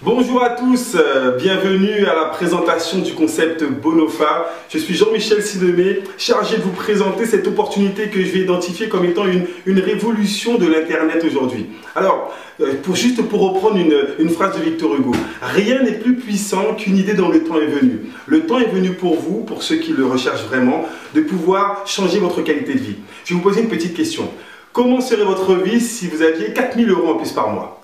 Bonjour à tous, bienvenue à la présentation du concept Bonofa. Je suis Jean-Michel Sidemé, chargé de vous présenter cette opportunité que je vais identifier comme étant une révolution de l'Internet aujourd'hui. Alors, pour reprendre une phrase de Victor Hugo, rien n'est plus puissant qu'une idée dont le temps est venu. Le temps est venu pour vous, pour ceux qui le recherchent vraiment, de pouvoir changer votre qualité de vie. Je vais vous poser une petite question. Comment serait votre vie si vous aviez 4 000 € en plus par mois?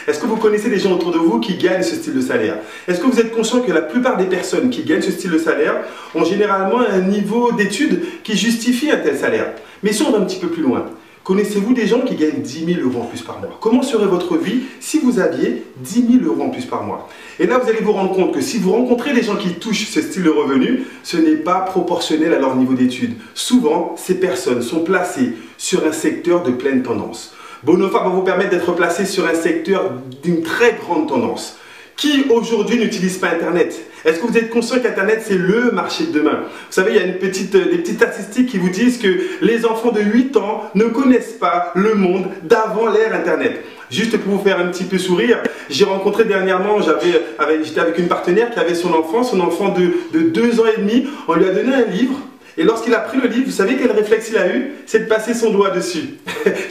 Est-ce que vous connaissez des gens autour de vous qui gagnent ce style de salaire? Est-ce que vous êtes conscient que la plupart des personnes qui gagnent ce style de salaire ont généralement un niveau d'études qui justifie un tel salaire? Mais si on va un petit peu plus loin, connaissez-vous des gens qui gagnent 10 000 € en plus par mois? Comment serait votre vie si vous aviez 10 000 € en plus par mois? Et là, vous allez vous rendre compte que si vous rencontrez des gens qui touchent ce style de revenu, ce n'est pas proportionnel à leur niveau d'études. Souvent, ces personnes sont placées sur un secteur de pleine tendance. Bonofa va vous permettre d'être placé sur un secteur d'une très grande tendance. Qui aujourd'hui n'utilise pas Internet? Est-ce que vous êtes conscient qu'Internet c'est le marché de demain? Vous savez, il y a des petites statistiques qui vous disent que les enfants de 8 ans ne connaissent pas le monde d'avant l'ère Internet. Juste pour vous faire un petit peu sourire, j'ai rencontré dernièrement, j'étais avec une partenaire qui avait son enfant de 2 ans et demi, on lui a donné un livre. Et lorsqu'il a pris le livre, vous savez quel réflexe il a eu? C'est de passer son doigt dessus.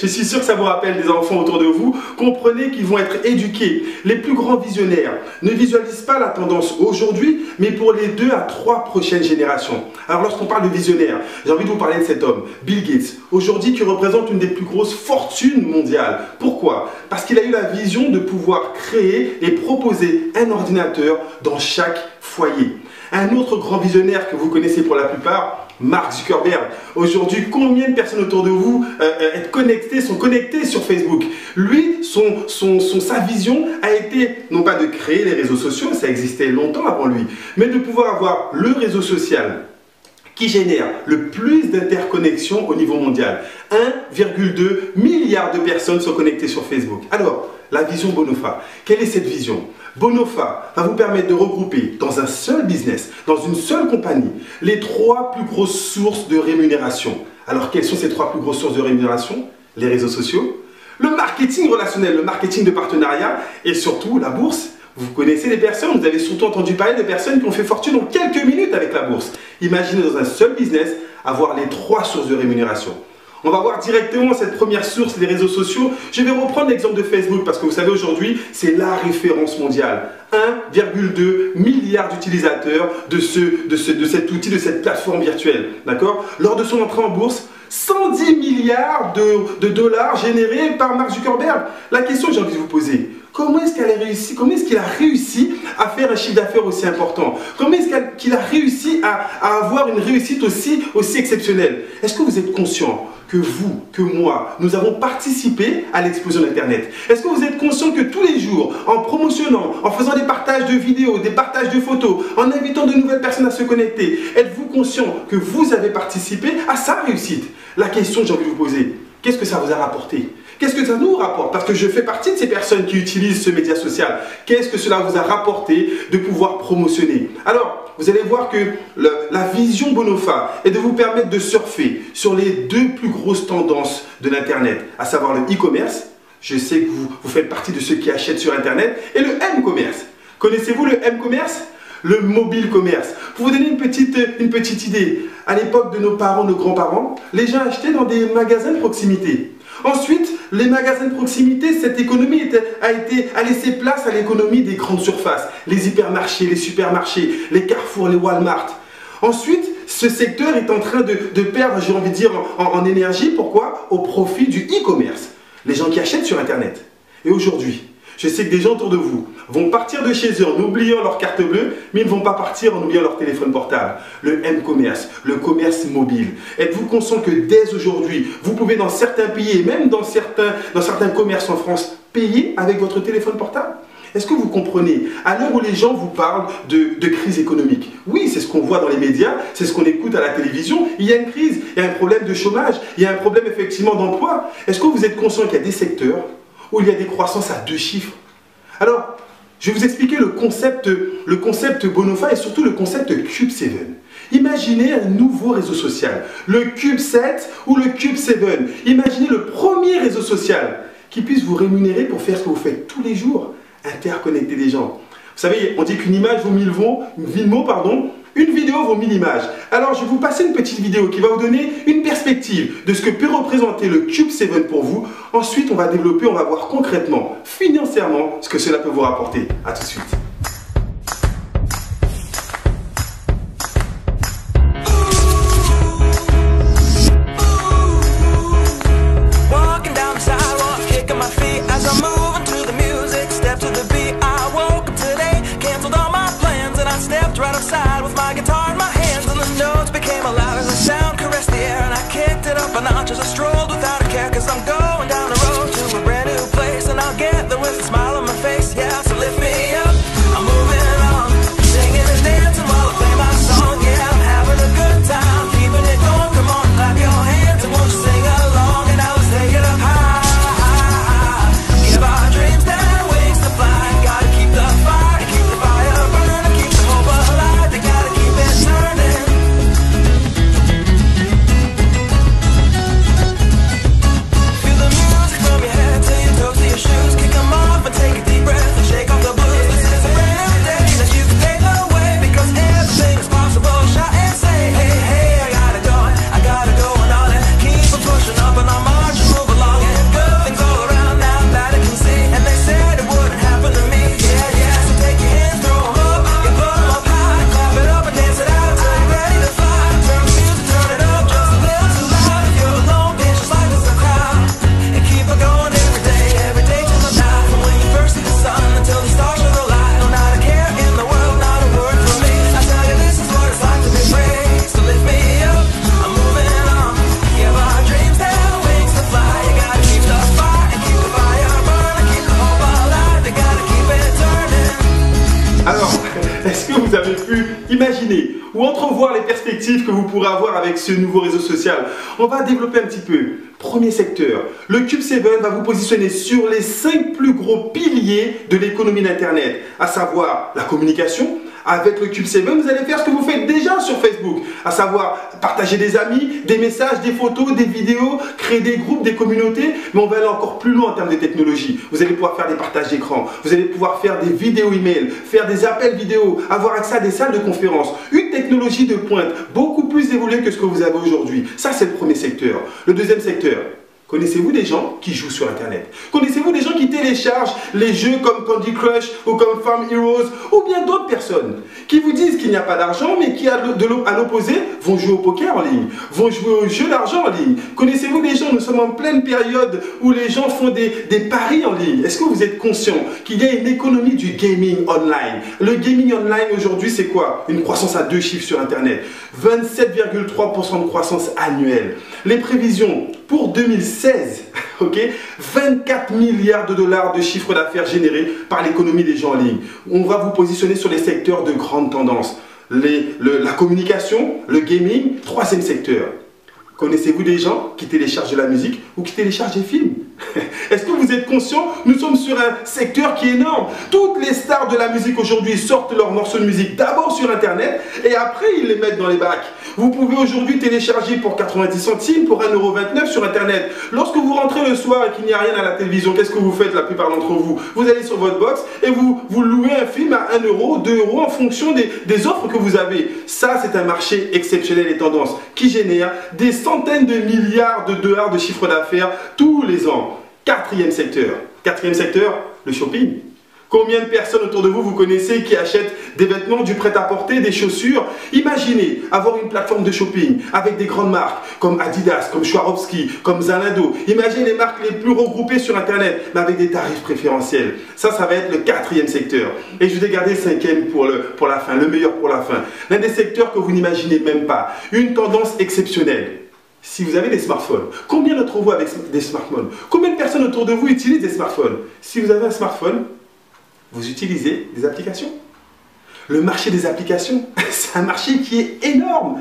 Je suis sûr que ça vous rappelle des enfants autour de vous. Comprenez qu'ils vont être éduqués. Les plus grands visionnaires ne visualisent pas la tendance aujourd'hui, mais pour les 2 à 3 prochaines générations. Alors lorsqu'on parle de visionnaire, j'ai envie de vous parler de cet homme, Bill Gates, aujourd'hui qui représente une des plus grosses fortunes mondiales. Pourquoi? Parce qu'il a eu la vision de pouvoir créer et proposer un ordinateur dans chaque foyer. Un autre grand visionnaire que vous connaissez pour la plupart, Mark Zuckerberg. Aujourd'hui, combien de personnes autour de vous sont connectées sur Facebook? Lui, sa vision a été, non pas de créer les réseaux sociaux, ça existait longtemps avant lui, mais de pouvoir avoir le réseau social qui génère le plus d'interconnexions au niveau mondial. 1,2 milliard de personnes sont connectées sur Facebook. Alors, la vision Bonofa, quelle est cette vision? Bonofa va vous permettre de regrouper dans un seul business, dans une seule compagnie, les 3 plus grosses sources de rémunération. Alors, quelles sont ces 3 plus grosses sources de rémunération? Les réseaux sociaux, le marketing relationnel, le marketing de partenariat et surtout la bourse. Vous connaissez des personnes, vous avez surtout entendu parler de personnes qui ont fait fortune en quelques minutes avec la bourse. Imaginez dans un seul business avoir les 3 sources de rémunération. On va voir directement cette première source, les réseaux sociaux. Je vais reprendre l'exemple de Facebook parce que vous savez aujourd'hui, c'est la référence mondiale. 1,2 milliard d'utilisateurs de cet outil, de cette plateforme virtuelle. D'accord? Lors de son entrée en bourse, 110 milliards de dollars générés par Mark Zuckerberg. La question que j'ai envie de vous poser, comment est-ce qu'il a réussi à faire un chiffre d'affaires aussi important? Comment est-ce qu'il a réussi à avoir une réussite aussi exceptionnelle? Est-ce que vous êtes conscient que vous, que moi, nous avons participé à l'explosion d'Internet? Est-ce que vous êtes conscient que tous les jours, en promotionnant, en faisant des partages de vidéos, des partages de photos, en invitant de nouvelles personnes à se connecter, êtes-vous conscient que vous avez participé à sa réussite? La question que j'ai envie de vous poser, qu'est-ce que ça vous a rapporté? Qu'est-ce que ça nous rapporte? Parce que je fais partie de ces personnes qui utilisent ce média social. Qu'est-ce que cela vous a rapporté de pouvoir promotionner? Alors, vous allez voir que la vision Bonofa est de vous permettre de surfer sur les 2 plus grosses tendances de l'Internet, à savoir le e-commerce. Je sais que vous faites partie de ceux qui achètent sur Internet. Et le m-commerce. Connaissez-vous le m-commerce? Le mobile commerce. Pour vous donner une petite idée, à l'époque de nos parents, nos grands-parents, les gens achetaient dans des magasins de proximité. Ensuite, les magasins de proximité, cette économie a laissé place à l'économie des grandes surfaces, les hypermarchés, les supermarchés, les Carrefour, les Walmart. Ensuite, ce secteur est en train de perdre, j'ai envie de dire, en énergie. Pourquoi? Au profit du e-commerce. Les gens qui achètent sur Internet. Et aujourd'hui, je sais que des gens autour de vous vont partir de chez eux en oubliant leur carte bleue, mais ils ne vont pas partir en oubliant leur téléphone portable. Le m-commerce, le commerce mobile. Êtes-vous conscient que dès aujourd'hui, vous pouvez dans certains pays et même dans certains commerces en France, payer avec votre téléphone portable? Est-ce que vous comprenez? À l'heure où les gens vous parlent de crise économique, oui, c'est ce qu'on voit dans les médias, c'est ce qu'on écoute à la télévision, il y a une crise, il y a un problème de chômage, il y a un problème effectivement d'emploi. Est-ce que vous êtes conscient qu'il y a des secteurs où il y a des croissances à 2 chiffres? Alors, je vais vous expliquer le concept Bonofa et surtout le concept Cube7. Imaginez un nouveau réseau social, le Cube7 ou le Cube7. Imaginez le premier réseau social qui puisse vous rémunérer pour faire ce que vous faites tous les jours. interconnecter des gens. Vous savez, on dit qu'une image vaut 1000 mots, une vidéo vaut 1000 images. Alors, je vais vous passer une petite vidéo qui va vous donner une perspective de ce que peut représenter le Cube 7 pour vous. Ensuite, on va développer, on va voir concrètement, financièrement, ce que cela peut vous rapporter. A tout de suite. Just a stroll without a care, cause I'm going down the road to a brand new place, and I'll get there with a smile on my face, yeah, so lift me up, I'm moving on, singing and dancing while I play my song, yeah, I'm having a good time, keeping it going, come on, clap your hands, and won't you sing along, and now let's take it up high, give our dreams their wings to fly, gotta keep the fire, keep the fire burning, keep the hope alive, they gotta keep it turning. Est-ce que vous avez pu imaginer ou entrevoir les perspectives que vous pourrez avoir avec ce nouveau réseau social? On va développer un petit peu. Premier secteur, le Cube 7 va vous positionner sur les 5 plus gros piliers de l'économie d'Internet, à savoir la communication. Avec le Cube 7, vous allez faire ce que vous faites déjà sur Facebook, à savoir partager des amis, des messages, des photos, des vidéos, créer des groupes, des communautés, mais on va aller encore plus loin en termes de technologie. Vous allez pouvoir faire des partages d'écran, vous allez pouvoir faire des vidéos email, faire des appels vidéo, avoir accès à des salles de conférence, une technologie de pointe beaucoup plus évoluée que ce que vous avez aujourd'hui. Ça, c'est le premier secteur. Le deuxième secteur. Connaissez-vous des gens qui jouent sur Internet? Connaissez-vous des gens qui téléchargent les jeux comme Candy Crush ou comme Farm Heroes ou bien d'autres personnes qui vous disent qu'il n'y a pas d'argent mais qui, à l'opposé, vont jouer au poker en ligne, vont jouer aux jeux d'argent en ligne? Connaissez-vous des gens? Nous sommes en pleine période où les gens font des paris en ligne. Est-ce que vous êtes conscient qu'il y a une économie du gaming online? Le gaming online aujourd'hui, c'est quoi? Une croissance à 2 chiffres sur Internet. 27,3% de croissance annuelle. Les prévisions pour 2016, ok, 24 milliards de dollars de chiffre d'affaires générés par l'économie des gens en ligne. On va vous positionner sur les secteurs de grande tendance. La communication, le gaming, troisième secteur. Connaissez-vous des gens qui téléchargent de la musique ou qui téléchargent des films? Est-ce que vous êtes conscient? Nous sommes sur un secteur qui est énorme. Toutes les stars de la musique aujourd'hui sortent leurs morceaux de musique d'abord sur Internet et après ils les mettent dans les bacs. Vous pouvez aujourd'hui télécharger pour 90 centimes, pour 1,29 € sur Internet. Lorsque vous rentrez le soir et qu'il n'y a rien à la télévision, qu'est-ce que vous faites la plupart d'entre vous? Vous allez sur votre box et vous louez un film à 1 €, 2 € en fonction des offres que vous avez. Ça, c'est un marché exceptionnel et tendance qui génère des centaines de milliards de dollars de chiffre d'affaires tous les ans. Quatrième secteur. Quatrième secteur, le shopping. Combien de personnes autour de vous, vous connaissez qui achètent des vêtements, du prêt-à-porter, des chaussures? Imaginez avoir une plateforme de shopping avec des grandes marques comme Adidas, comme Swarovski, comme Zalando. Imaginez les marques les plus regroupées sur Internet, mais avec des tarifs préférentiels. Ça va être le quatrième secteur. Et je vais garder le cinquième pour la fin, le meilleur pour la fin. L'un des secteurs que vous n'imaginez même pas. Une tendance exceptionnelle. Si vous avez des smartphones, combien d'entre vous avec des smartphones? Combien de personnes autour de vous utilisent des smartphones? Si vous avez un smartphone, vous utilisez des applications. Le marché des applications, c'est un marché qui est énorme.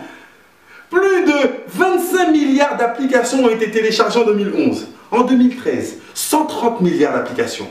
Plus de 25 milliards d'applications ont été téléchargées en 2011. En 2013, 130 milliards d'applications.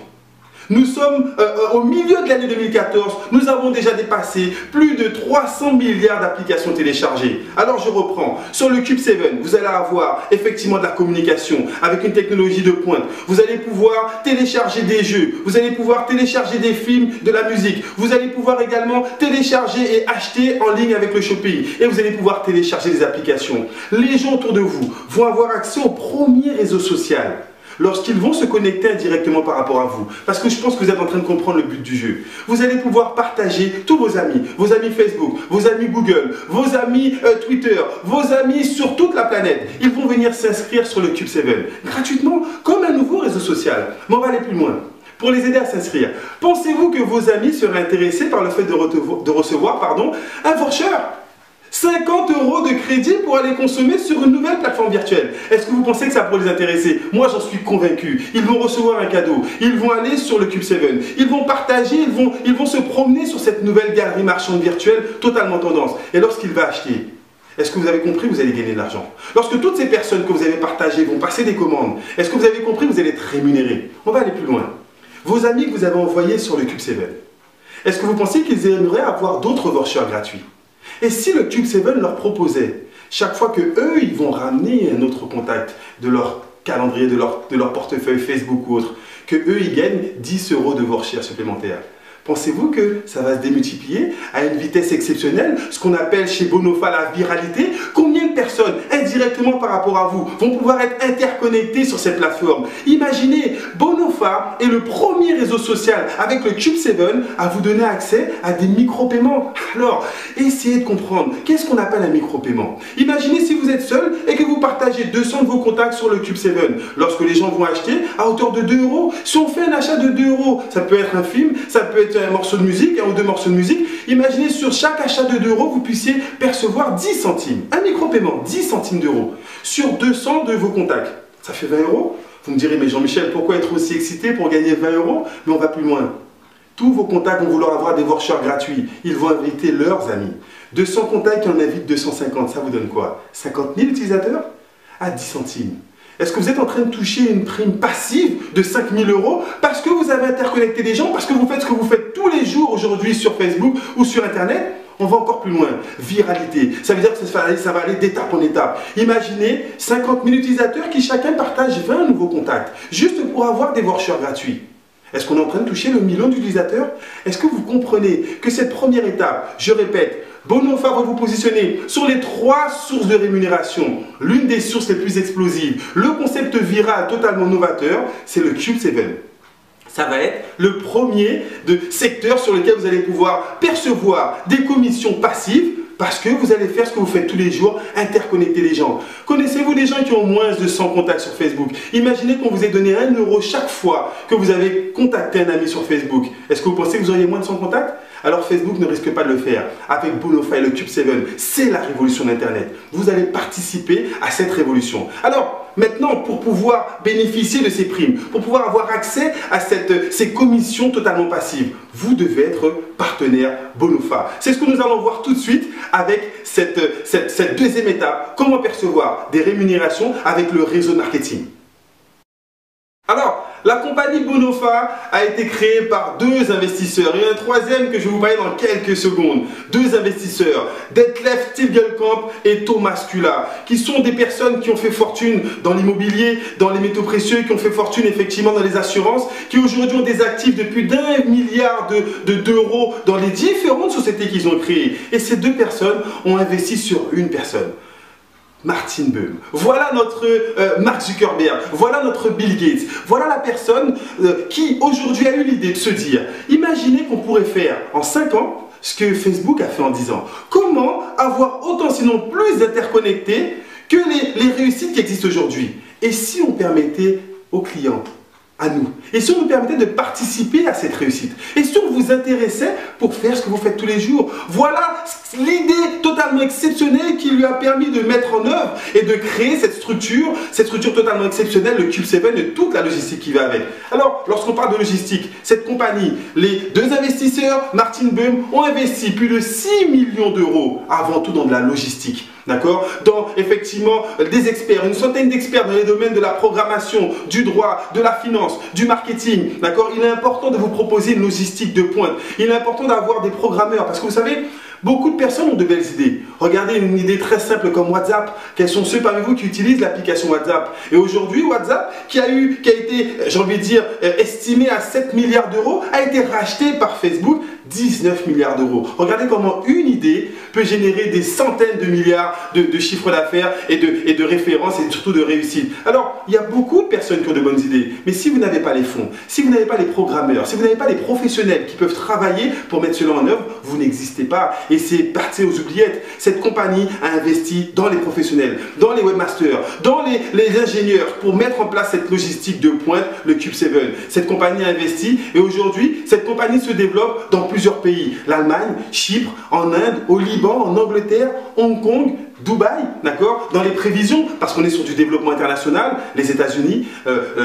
Nous sommes au milieu de l'année 2014, nous avons déjà dépassé plus de 300 milliards d'applications téléchargées. Alors je reprends, sur le Cube 7, vous allez avoir effectivement de la communication avec une technologie de pointe. Vous allez pouvoir télécharger des jeux, vous allez pouvoir télécharger des films, de la musique. Vous allez pouvoir également télécharger et acheter en ligne avec le shopping. Et vous allez pouvoir télécharger des applications. Les gens autour de vous vont avoir accès au premier réseau social lorsqu'ils vont se connecter indirectement par rapport à vous. Parce que je pense que vous êtes en train de comprendre le but du jeu. Vous allez pouvoir partager tous vos amis Facebook, vos amis Google, vos amis Twitter, vos amis sur toute la planète. Ils vont venir s'inscrire sur le Cube 7 gratuitement comme un nouveau réseau social. Mais on va aller plus loin. Pour les aider à s'inscrire, pensez-vous que vos amis seraient intéressés par le fait de recevoir un voucher 50 € de crédit pour aller consommer sur une nouvelle plateforme virtuelle? Est-ce que vous pensez que ça pourrait les intéresser? Moi, j'en suis convaincu. Ils vont recevoir un cadeau. Ils vont aller sur le Cube 7. Ils vont partager, ils vont se promener sur cette nouvelle galerie marchande virtuelle totalement tendance. Et lorsqu'il va acheter, est-ce que vous avez compris? Vous allez gagner de l'argent. Lorsque toutes ces personnes que vous avez partagées vont passer des commandes, est-ce que vous avez compris? Vous allez être rémunéré. On va aller plus loin. Vos amis que vous avez envoyés sur le Cube 7, est-ce que vous pensez qu'ils aimeraient avoir d'autres vouchers gratuits? Et si le Cube 7 leur proposait, chaque fois que eux, ils vont ramener un autre contact de leur calendrier, de leur portefeuille Facebook ou autre, que eux, ils gagnent 10 € de vouchers supplémentaires? Pensez-vous que ça va se démultiplier à une vitesse exceptionnelle, ce qu'on appelle chez Bonofa la viralité? Combien de personnes, indirectement par rapport à vous, vont pouvoir être interconnectées sur cette plateforme? Imaginez, Bonofa est le premier réseau social avec le Cube 7 à vous donner accès à des micro-paiements. Alors, essayez de comprendre, qu'est-ce qu'on appelle un micro-paiement? Imaginez si vous êtes seul et que vous partagez 200 de vos contacts sur le Cube 7. Lorsque les gens vont acheter à hauteur de 2 €, si on fait un achat de 2 €, ça peut être un film, ça peut être un morceau de musique, un ou deux morceaux de musique. Imaginez sur chaque achat de 2 €, vous puissiez percevoir 10 centimes. Un micro-paiement, 10 centimes d'euros sur 200 de vos contacts. Ça fait 20 €. Vous me direz, mais Jean-Michel, pourquoi être aussi excité pour gagner 20 €? Mais on va plus loin. Tous vos contacts vont vouloir avoir des vouchers gratuits. Ils vont inviter leurs amis. 200 contacts qui en invitent 250, ça vous donne quoi? 50 000 utilisateurs à 10 centimes. Est-ce que vous êtes en train de toucher une prime passive de 5 000 € parce que vous avez interconnecté des gens, parce que vous faites ce que vous faites tous les jours aujourd'hui sur Facebook ou sur Internet? On va encore plus loin. Viralité. Ça veut dire que ça va aller d'étape en étape. Imaginez 50 000 utilisateurs qui chacun partagent 20 nouveaux contacts, juste pour avoir des vouchers gratuits. Est-ce qu'on est en train de toucher le million d'utilisateurs? Est-ce que vous comprenez que cette première étape, je répète, Bonofa va vous positionner sur les 3 sources de rémunération. L'une des sources les plus explosives, le concept viral totalement novateur, c'est le Cube 7. Ça va être le premier secteur sur lequel vous allez pouvoir percevoir des commissions passives parce que vous allez faire ce que vous faites tous les jours, interconnecter les gens. Connaissez-vous des gens qui ont moins de 100 contacts sur Facebook? Imaginez qu'on vous ait donné 1 € chaque fois que vous avez contacté un ami sur Facebook. Est-ce que vous pensez que vous auriez moins de 100 contacts? Alors Facebook ne risque pas de le faire. Avec Bonofa et le Cube 7, c'est la révolution d'Internet. Vous allez participer à cette révolution. Alors, maintenant, pour pouvoir bénéficier de ces primes, pour pouvoir avoir accès à ces commissions totalement passives, vous devez être partenaire Bonofa. C'est ce que nous allons voir tout de suite avec cette deuxième étape. Comment percevoir des rémunérations avec le réseau marketing. Alors, la compagnie Bonofa a été créée par 2 investisseurs et un troisième que je vais vous parler dans quelques secondes. 2 investisseurs, Detlef Tilgelkamp et Thomas Kula, qui sont des personnes qui ont fait fortune dans l'immobilier, dans les métaux précieux, qui ont fait fortune effectivement dans les assurances, qui aujourd'hui ont des actifs de plus d'1 milliard d'euros dans les différentes sociétés qu'ils ont créées. Et ces 2 personnes ont investi sur une personne. Martin Böhm. Voilà notre Mark Zuckerberg, voilà notre Bill Gates, voilà la personne qui aujourd'hui a eu l'idée de se dire, imaginez qu'on pourrait faire en 5 ans ce que Facebook a fait en 10 ans. Comment avoir autant sinon plus interconnectés que les réussites qui existent aujourd'hui? Et si on permettait aux clients, à nous, et si on nous permettait de participer à cette réussite, et si on vous intéressait pour pour faire ce que vous faites tous les jours. Voilà l'idée totalement exceptionnelle qui lui a permis de mettre en œuvre et de créer cette structure totalement exceptionnelle, le Cube 7 et toute la logistique qui va avec. Alors, lorsqu'on parle de logistique, cette compagnie, les deux investisseurs, Martin Boehm, ont investi plus de 6 millions d'euros avant tout dans de la logistique. D'accord? Dans effectivement des experts, une centaine d'experts dans les domaines de la programmation, du droit, de la finance, du marketing. D'accord? Il est important de vous proposer une logistique de pointe. Il est important d'avoir des programmeurs parce que vous savez, beaucoup de personnes ont de belles idées. Regardez une idée très simple comme WhatsApp. Quels sont ceux parmi vous qui utilisent l'application WhatsApp? Et aujourd'hui, WhatsApp, qui a été, j'ai envie de dire, estimé à 7 milliards d'euros, a été racheté par Facebook 19 milliards d'euros. Regardez comment une idée peut générer des centaines de milliards de chiffres d'affaires et de références et surtout de réussite. Alors, il y a beaucoup de personnes qui ont de bonnes idées, mais si vous n'avez pas les fonds, si vous n'avez pas les programmeurs, si vous n'avez pas les professionnels qui peuvent travailler pour mettre cela en œuvre, vous n'existez pas. Et c'est parti aux oubliettes. Cette compagnie a investi dans les professionnels, dans les webmasters, dans les ingénieurs pour mettre en place cette logistique de pointe, le Cube 7. Cette compagnie a investi et aujourd'hui, cette compagnie se développe dans plusieurs pays. L'Allemagne, Chypre, en Inde, au Liban, en Angleterre, Hong Kong, Dubaï, d'accord? Dans les prévisions, parce qu'on est sur du développement international, les États-Unis,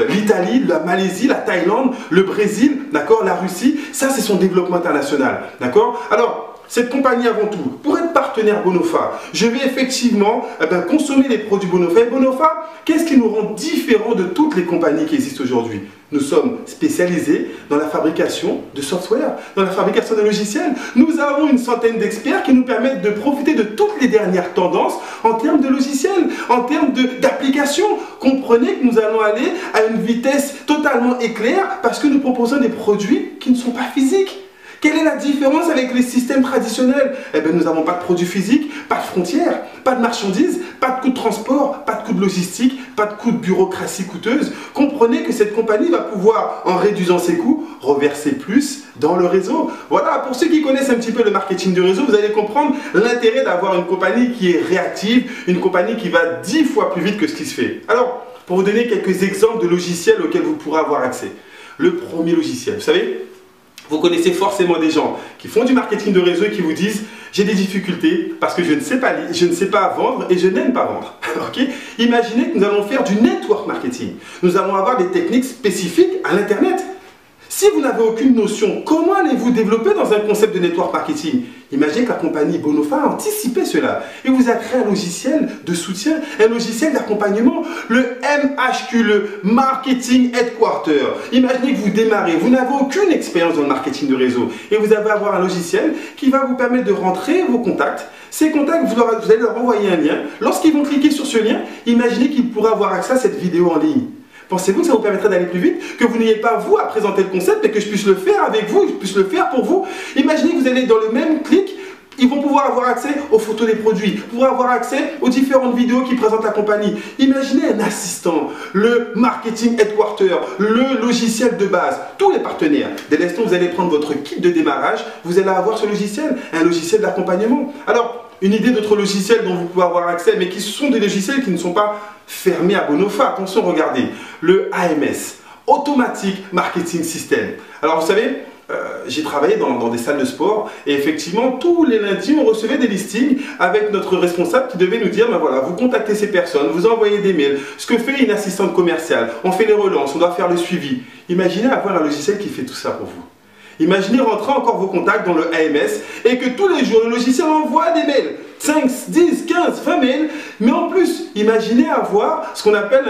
l'Italie, la Malaisie, la Thaïlande, le Brésil, d'accord? La Russie, ça c'est son développement international, d'accord? Alors, cette compagnie avant tout, pour être partenaire Bonofa, je vais effectivement consommer les produits Bonofa. Et Bonofa, qu'est-ce qui nous rend différents de toutes les compagnies qui existent aujourd'hui? Nous sommes spécialisés dans la fabrication de software, dans la fabrication de logiciels. Nous avons une centaine d'experts qui nous permettent de profiter de toutes les dernières tendances en termes de logiciels, en termes d'applications. Comprenez que nous allons aller à une vitesse totalement éclair parce que nous proposons des produits qui ne sont pas physiques. Quelle est la différence avec les systèmes traditionnels? Eh bien, nous n'avons pas de produits physiques, pas de frontières, pas de marchandises, pas de coûts de transport, pas de coûts de logistique, pas de coûts de bureaucratie coûteuse. Comprenez que cette compagnie va pouvoir, en réduisant ses coûts, reverser plus dans le réseau. Voilà, pour ceux qui connaissent un petit peu le marketing du réseau, vous allez comprendre l'intérêt d'avoir une compagnie qui est réactive, une compagnie qui va 10 fois plus vite que ce qui se fait. Alors, pour vous donner quelques exemples de logiciels auxquels vous pourrez avoir accès. Le premier logiciel, vous savez, vous connaissez forcément des gens qui font du marketing de réseau et qui vous disent « j'ai des difficultés parce que je ne sais pas vendre et je n'aime pas vendre ». Okay? Imaginez que nous allons faire du network marketing. Nous allons avoir des techniques spécifiques à l'Internet. Si vous n'avez aucune notion, comment allez-vous développer dans un concept de network marketing? Imaginez que la compagnie Bonofa a anticipé cela et vous a créé un logiciel de soutien, un logiciel d'accompagnement, le MHQ, le Marketing Headquarter. Imaginez que vous démarrez, vous n'avez aucune expérience dans le marketing de réseau et vous allez avoir un logiciel qui va vous permettre de rentrer vos contacts. Ces contacts, vous allez leur envoyer un lien. Lorsqu'ils vont cliquer sur ce lien, imaginez qu'ils pourraient avoir accès à cette vidéo en ligne. Pensez-vous que ça vous permettrait d'aller plus vite? Que vous n'ayez pas vous à présenter le concept, mais que je puisse le faire avec vous, que je puisse le faire pour vous? Imaginez que vous allez dans le même clic, ils vont pouvoir avoir accès aux photos des produits, pouvoir avoir accès aux différentes vidéos qui présentent la compagnie. Imaginez un assistant, le Marketing Headquarter, le logiciel de base, tous les partenaires. Dès l'instant où vous allez prendre votre kit de démarrage, vous allez avoir ce logiciel, un logiciel d'accompagnement. Alors, une idée d'autres logiciels dont vous pouvez avoir accès, mais qui sont des logiciels qui ne sont pas fermés à Bonofa. Attention, regardez, le AMS, Automatic Marketing System. Alors, vous savez, j'ai travaillé dans des salles de sport et effectivement, tous les lundis, on recevait des listings avec notre responsable qui devait nous dire, ben voilà, vous contactez ces personnes, vous envoyez des mails, ce que fait une assistante commerciale, on fait les relances, on doit faire le suivi. Imaginez avoir un logiciel qui fait tout ça pour vous. Imaginez rentrer encore vos contacts dans le AMS et que tous les jours, le logiciel envoie des mails. 5, 10, 15, 20 mails. Mais en plus, imaginez avoir ce qu'on appelle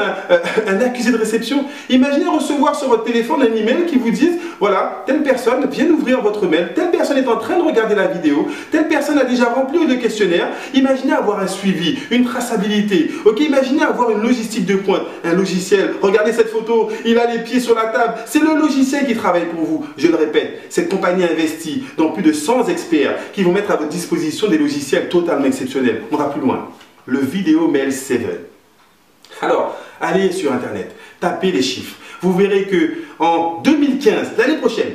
un accusé de réception. Imaginez recevoir sur votre téléphone un email qui vous dise, voilà, telle personne vient d'ouvrir votre mail, telle personne est en train de regarder la vidéo, telle personne a déjà rempli le questionnaire. Imaginez avoir un suivi, une traçabilité. Ok, imaginez avoir une logistique de pointe, un logiciel. Regardez cette photo, il a les pieds sur la table. C'est le logiciel qui travaille pour vous. Je le répète, cette compagnie investit dans plus de 100 experts qui vont mettre à votre disposition des logiciels totalement exceptionnels. On va plus loin. Le Video Mail 7. Alors, allez sur Internet, tapez les chiffres. Vous verrez que en 2015, l'année prochaine,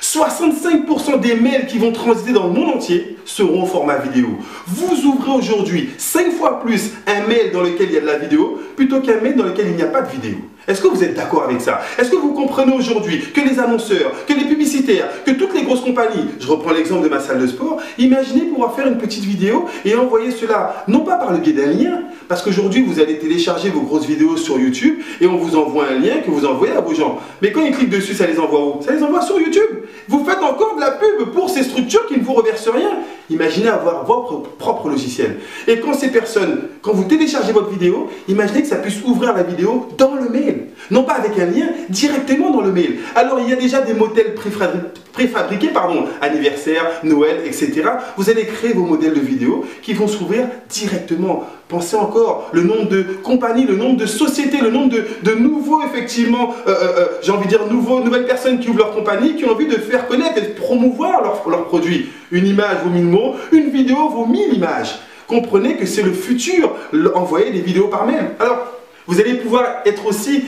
65% des mails qui vont transiter dans le monde entier seront au format vidéo. Vous ouvrez aujourd'hui 5 fois plus un mail dans lequel il y a de la vidéo plutôt qu'un mail dans lequel il n'y a pas de vidéo. Est-ce que vous êtes d'accord avec ça? Est-ce que vous comprenez aujourd'hui que les annonceurs, que les publicitaires, que toutes les grosses compagnies, je reprends l'exemple de ma salle de sport, imaginez pouvoir faire une petite vidéo et envoyer cela, non pas par le biais d'un lien, parce qu'aujourd'hui vous allez télécharger vos grosses vidéos sur YouTube et on vous envoie un lien que vous envoyez à vos gens. Mais quand ils cliquent dessus, ça les envoie où? Ça les envoie sur YouTube. Vous faites encore de la pub pour ces structures qui ne vous reversent rien. Imaginez avoir votre propre logiciel. Et quand ces personnes, quand vous téléchargez votre vidéo, imaginez que ça puisse ouvrir la vidéo dans le mail. Non pas avec un lien, directement dans le mail. Alors il y a déjà des modèles préfabriqués, anniversaire, Noël, etc. Vous allez créer vos modèles de vidéos qui vont s'ouvrir directement. Pensez encore, le nombre de compagnies, le nombre de sociétés, le nombre de nouveaux, effectivement, j'ai envie de dire, nouvelles personnes qui ouvrent leur compagnie, qui ont envie de faire connaître et de promouvoir leurs produits. Une image vaut 1000 mots, une vidéo vaut 1000 images. Comprenez que c'est le futur, envoyer des vidéos par mail. Alors, vous allez pouvoir être aussi